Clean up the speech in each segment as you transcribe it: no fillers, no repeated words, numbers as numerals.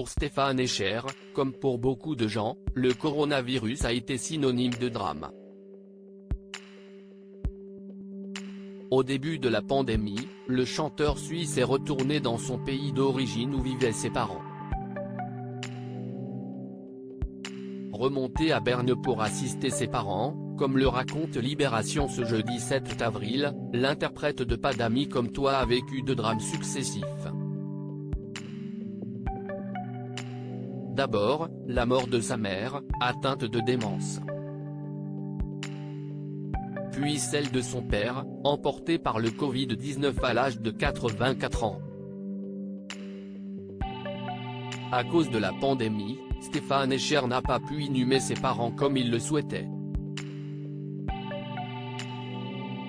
Pour Stéphane Escher, comme pour beaucoup de gens, le coronavirus a été synonyme de drame. Au début de la pandémie, le chanteur suisse est retourné dans son pays d'origine où vivaient ses parents. Remonté à Berne pour assister ses parents, comme le raconte Libération ce jeudi 7 avril, l'interprète de Pas d'amis comme toi a vécu de drames successifs. D'abord, la mort de sa mère, atteinte de démence. Puis celle de son père, emporté par le Covid-19 à l'âge de 84 ans. À cause de la pandémie, Stéphane Escher n'a pas pu inhumer ses parents comme il le souhaitait.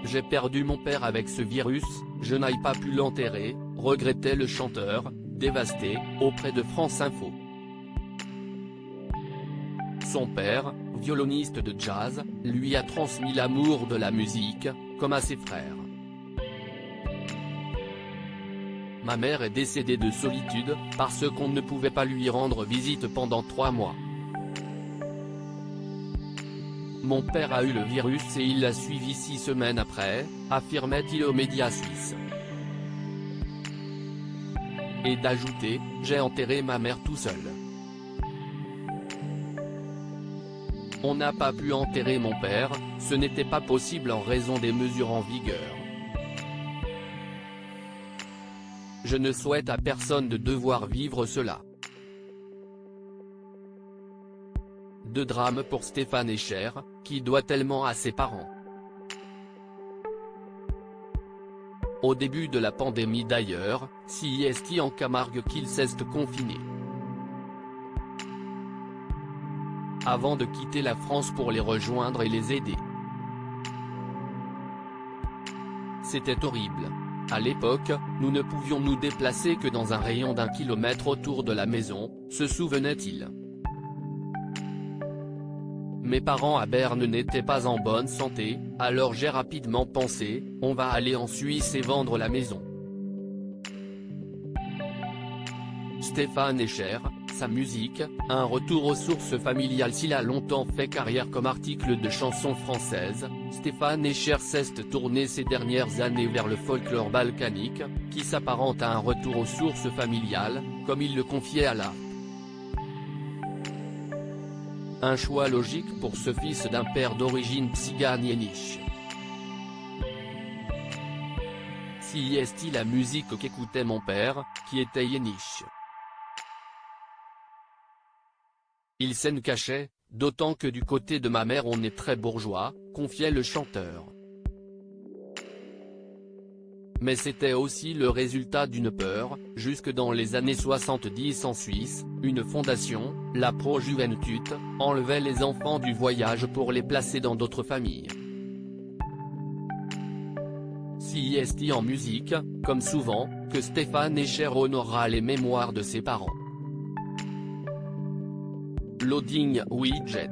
J'ai perdu mon père avec ce virus, je n'ai pas pu l'enterrer, regrettait le chanteur, dévasté, auprès de France Info. Son père, violoniste de jazz, lui a transmis l'amour de la musique, comme à ses frères. Ma mère est décédée de solitude, parce qu'on ne pouvait pas lui rendre visite pendant 3 mois. Mon père a eu le virus et il l'a suivi 6 semaines après, affirmait-il aux médias suisses. Et d'ajouter, j'ai enterré ma mère tout seul. On n'a pas pu enterrer mon père, ce n'était pas possible en raison des mesures en vigueur. Je ne souhaite à personne de devoir vivre cela. De drame pour Stéphane Escher, qui doit tellement à ses parents. Au début de la pandémie d'ailleurs, si est en Camargue qu'il s'est confiné. Avant de quitter la France pour les rejoindre et les aider. C'était horrible. À l'époque, nous ne pouvions nous déplacer que dans un rayon d'1 kilomètre autour de la maison, se souvenait-il. Mes parents à Berne n'étaient pas en bonne santé, alors j'ai rapidement pensé, on va aller en Suisse et vendre la maison. Stéphane Escher, sa musique, un retour aux sources familiales. S'il a longtemps fait carrière comme article de chansons françaises, Stéphane Escher s'est tourné ces dernières années vers le folklore balkanique, qui s'apparente à un retour aux sources familiales, comme il le confiait à la. Un choix logique pour ce fils d'un père d'origine tzigane yéniche. Si est la musique qu'écoutait mon père, qui était yéniche. Il s'en cachait, d'autant que du côté de ma mère on est très bourgeois, confiait le chanteur. Mais c'était aussi le résultat d'une peur, jusque dans les années 70 en Suisse, une fondation, la Pro Juventute, enlevait les enfants du voyage pour les placer dans d'autres familles. Si est en musique, comme souvent, que Stéphane Escher honorera les mémoires de ses parents. Loading Widget.